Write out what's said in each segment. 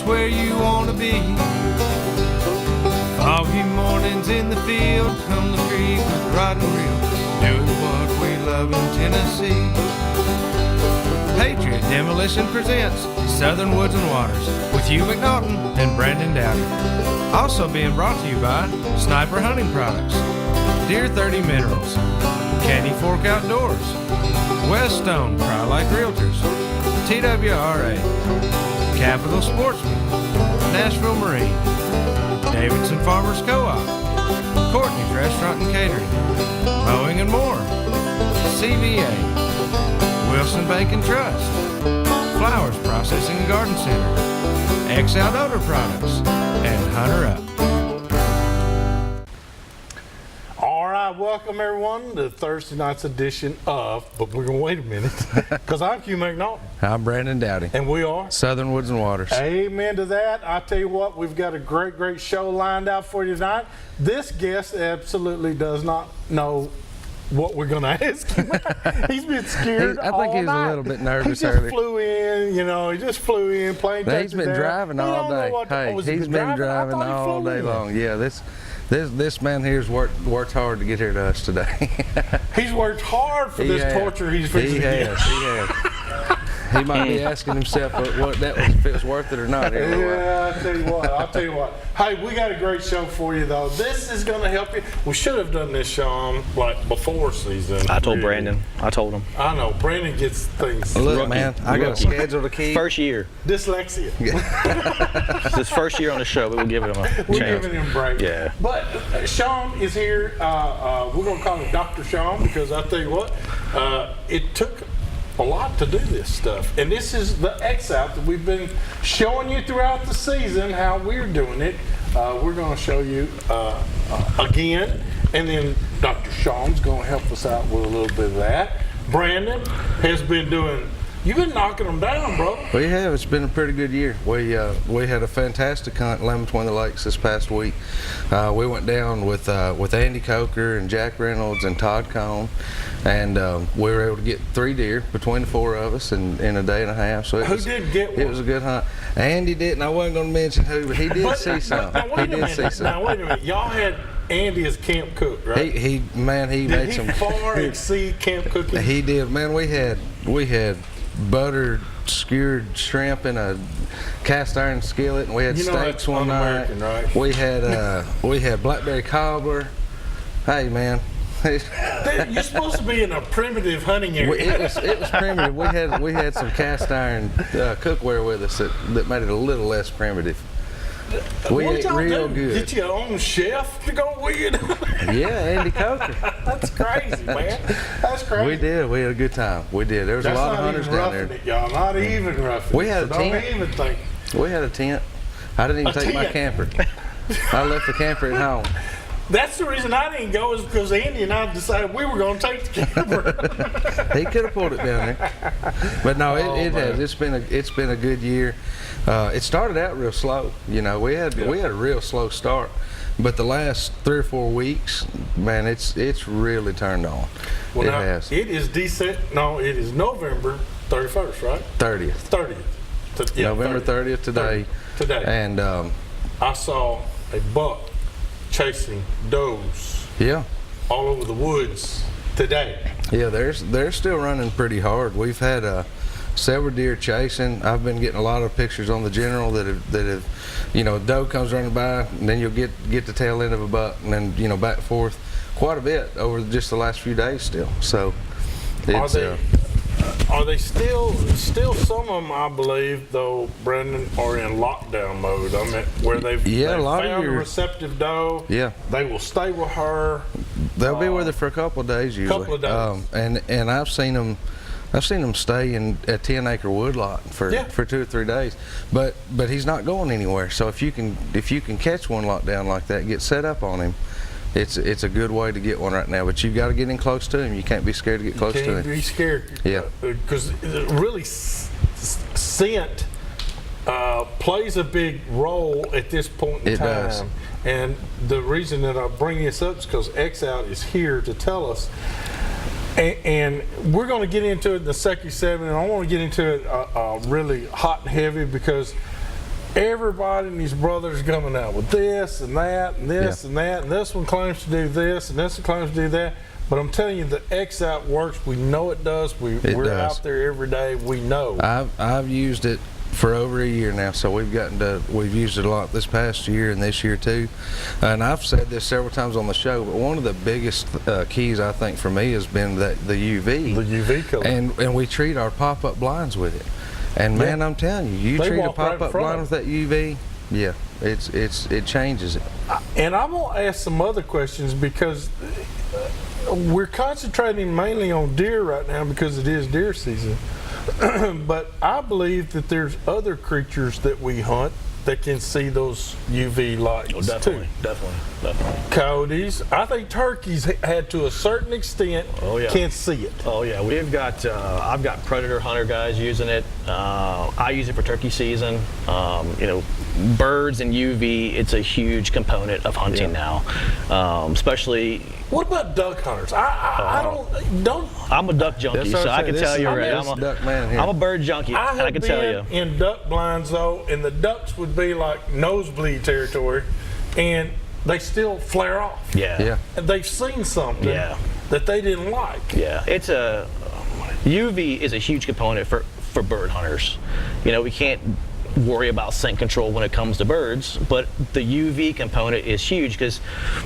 where you want to be. Foggy mornings in the field, come the creek with rod and reel, doing what we love in Tennessee. Patriot Demolition presents Southern Woods and Waters with Hugh McNaughton and Brandon Dowdy. Also being brought to you by Sniper Hunting Products, Deer 30 Minerals, Candy Fork Outdoors, Weststone Cry-Like Realtors, TWRA, Capital Sportsman, Nashville Marine, Davidson Farmers Co-op, Courtney's Restaurant and Catering, Mowing and More, CVA, Wilson Bank and Trust, Flowers Processing and Garden Center, X-Out Odor Products, and Hunter Up. All right, welcome everyone to Thursday night's edition of, but we're going to wait a minute, because I'm Hugh McNaughton. I'm Brandon Dowdy. And we are Southern Woods and Waters. Amen to that. I tell you what, we've got a great show lined out for you tonight. This guest absolutely does not know what we're going to ask him. He's been scared I think he was a little bit nervous earlier. He just flew in, he just flew in, playing He's been driving all day. He's been driving all day long. Yeah, this man here's worked hard to get here to us today. He's worked hard for this torture he's fixing to get. He has. He might be asking himself what that was, if it was worth it or not. Yeah, I'll tell you what. Hey, we got a great show for you, though. This is going to help you. We should have done this, Shawn, like before season. I told Brandon. I told him. I know. Brandon gets things. Look, man, I got a schedule to keep. First year. Dyslexia. It's his first year on the show, but we'll give him a chance. We're giving him a break. Yeah. But Shawn is here. We're going to call him Dr. Shawn because I tell you what, it took a lot to do this stuff, and this is the X-Out that we've been showing you throughout the season how we're doing it. We're going to show you again, and then Dr. Shawn's going to help us out with a little bit of that. Brandon has been doing. You've been knocking them down, bro. We have. It's been a pretty good year. We had a fantastic hunt in Between the Lakes this past week. We went down with Andy Coker and Jack Reynolds and Todd Cohn, and we were able to get 3 deer between the 4 of us in a day and a half. So who did get one? It was a good hunt. Andy didn't. I wasn't going to mention who, but he did see some. Now wait a minute. Y'all had Andy as camp cook, right? He made some. Far exceed camp cooking. He did, man. We had buttered skewered shrimp in a cast iron skillet, and we had steaks one night. Right? We had blackberry cobbler. Hey, man. You're supposed to be in a primitive hunting area. It was primitive. We had some cast iron cookware with us that made it a little less primitive. We ate real good. Get your own chef to go with you? Yeah, Andy Coker. That's crazy, man. That's crazy. We did. We had a good time. We did. There was a lot of hunters down there. It, y'all. Not even roughing We had it. a tent. Don't even think. We had a tent. I didn't even take my camper. I left the camper at home. That's the reason I didn't go, is because Andy and I decided we were going to take the camper. He could have pulled it down there, but no, it has. It's been a good year. It started out real slow. We had a real slow start, but the last 3 or 4 weeks, man, it's really turned on. Well, it has. It is decent. No, it is November 31st, right? 30th. 30th. Yeah, November 30th today. Today. And I saw a buck chasing does. Yeah. All over the woods today. Yeah, they're still running pretty hard. We've had several deer chasing. I've been getting a lot of pictures on the general that have doe comes running by, and then you'll get the tail end of a buck, and then back and forth quite a bit over just the last few days still. So it's are they still some of them, I believe, though, Brendan, are in lockdown mode? I mean, where they've found a receptive doe. Yeah. They will stay with her. They'll be with her for a couple of days usually. Couple of days. And I've seen them stay in a 10-acre woodlot for 2 or 3 days. But he's not going anywhere. So if you can catch one lockdown like that, get set up on him. It's a good way to get one right now, but you've got to get in close to him. You can't be scared to get close to him. You can't be scared. Yeah. Because really, scent plays a big role at this point in time. It does. And the reason that I bring this up is because X-Out is here to tell us. And we're going to get into it in the second 7, and I want to get into it really hot and heavy because everybody and his brothers coming out with this and that and this and that, and this one claims to do this and this one claims to do that. But I'm telling you, the X-Out works. We know it does. We're does. out there every day. We know. I've used it for over a year now, so we've used it a lot this past year and this year too. And I've said this several times on the show, but one of the biggest keys I think for me has been the UV. The UV color. And we treat our pop-up blinds with it. And man, I'm telling you, They treat a walk right in pop-up front blind of with that UV, yeah, it changes it. And I'm going to ask some other questions because we're concentrating mainly on deer right now because it is deer season. But I believe that there's other creatures that we hunt that can see those UV lights too. Definitely. Coyotes. I think turkeys had to a certain extent can't see it. Oh yeah, we've got I've got predator hunter guys using it. I use it for turkey season. Birds and UV, it's a huge component of hunting now, especially. What about duck hunters? I don't. I'm a duck junkie, so I can tell you right. I'm a bird junkie. I can tell you. In duck blinds though, and the ducks would be like nosebleed territory, and they still flare off. Yeah. And they've seen something that they didn't like. Yeah, it's a UV is a huge component for bird hunters. We can't worry about scent control when it comes to birds, but the UV component is huge because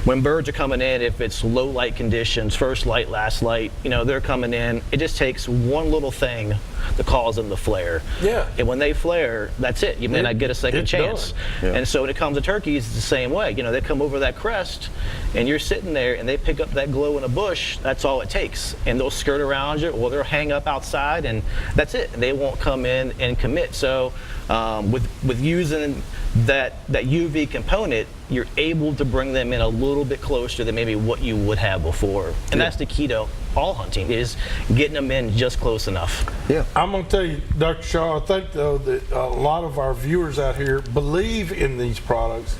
when birds are coming in, if it's low light conditions, first light, last light, they're coming in, it just takes one little thing to cause them to flare. Yeah. And when they flare, that's it. You may not get a second chance. Yeah. And so when it comes to turkeys, it's the same way. They come over that crest and you're sitting there and they pick up that glow in a bush, that's all it takes. And they'll skirt around you or they'll hang up outside and that's it. They won't come in and commit. So with using that UV component, you're able to bring them in a little bit closer than maybe what you would have before. And that's the key to all hunting, is getting them in just close enough. Yeah. I'm going to tell you, Dr. Shaw, I think though that a lot of our viewers out here believe in these products,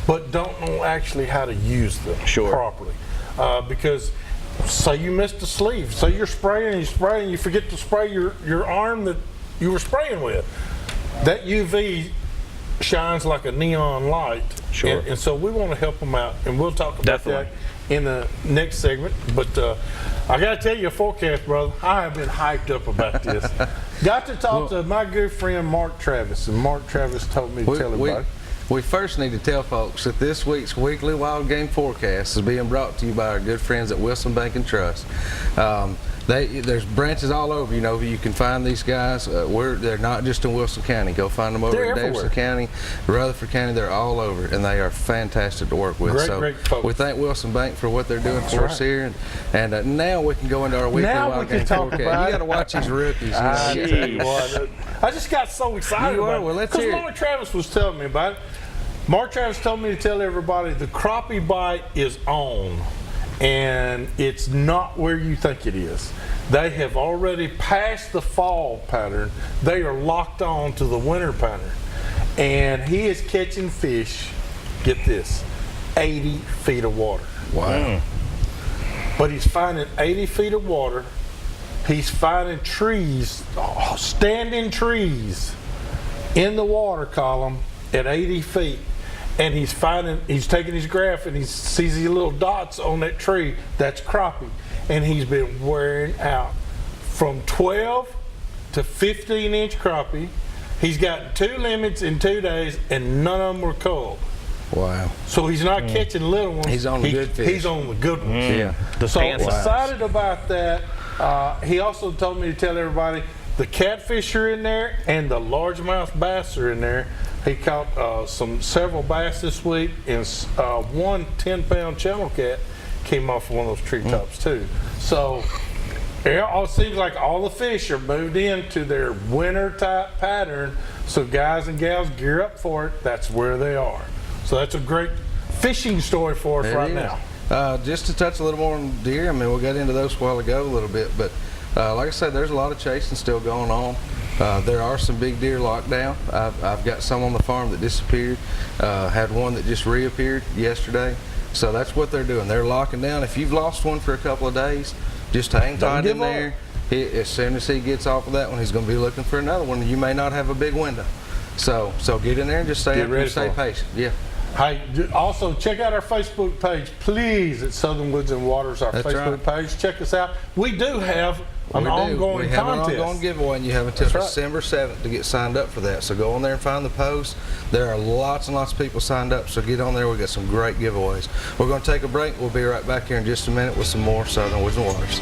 but don't know actually how to use them properly. Because say you missed a sleeve, say you're spraying and you forget to spray your arm that you were spraying with. That UV shines like a neon light. Sure. And so we want to help them out, and we'll talk about that in the next segment. But I got to tell you a forecast, brother. I have been hyped up about this. Got to talk to my good friend Mark Travis, and Mark Travis told me to tell everybody. We first need to tell folks that this week's weekly wild game forecast is being brought to you by our good friends at Wilson Bank and Trust. There's branches all over. You can find these guys. They're not just in Wilson County. Go find them over in Davidson County, Rutherford County. They're all over, and they are fantastic to work with. Great folks. We thank Wilson Bank for what they're doing for us here, and now we can go into our weekly wild game forecast. You got to watch these rookies. I just got so excited about it. Well, let's hear it. Mark Travis was telling me about it. Mark Travis told me to tell everybody the crappie bite is on, and it's not where you think it is. They have already passed the fall pattern. They are locked on to the winter pattern. And he is catching fish, get this, 80 feet of water. Wow. But he's finding 80 feet of water. He's finding trees, standing trees in the water column at 80 feet. And he's taking his graph and he sees these little dots on that tree. That's crappie. And he's been wearing out from 12 to 15-inch crappie. He's gotten 2 limits in 2 days, and none of them were culled. Wow. So he's not catching little ones. He's on the good fish. He's on the good ones. Yeah. So excited about that. He also told me to tell everybody the catfish are in there and the largemouth bass are in there. He caught several bass this week, and one 10-pound channel cat came off one of those treetops too. So it seems like all the fish are moved into their winter type pattern. So guys and gals, gear up for it. That's where they are. So that's a great fishing story for us now. Just to touch a little more on deer, we got into those a while ago a little bit, but like I said, there's a lot of chasing still going on. There are some big deer locked down. I've got some on the farm that disappeared. Had one that just reappeared yesterday. So that's what they're doing. They're locking down. If you've lost one for a couple of days, just hang tight in there. As soon as he gets off of that one, he's going to be looking for another one. You may not have a big window. So get in there and just stay Get up ready and stay for 'em. patient. Yeah. Hey, also check out our Facebook page, please. At Southern Woods and Waters, our That's Facebook right. page. Check us out. We do have an We ongoing have contest. an ongoing giveaway, and you have until That's right. December 7th to get signed up for that. So go on there and find the post. There are lots and lots of people signed up, so get on there. We got some great giveaways. We're going to take a break. We'll be right back here in just a minute with some more Southern Woods and Waters.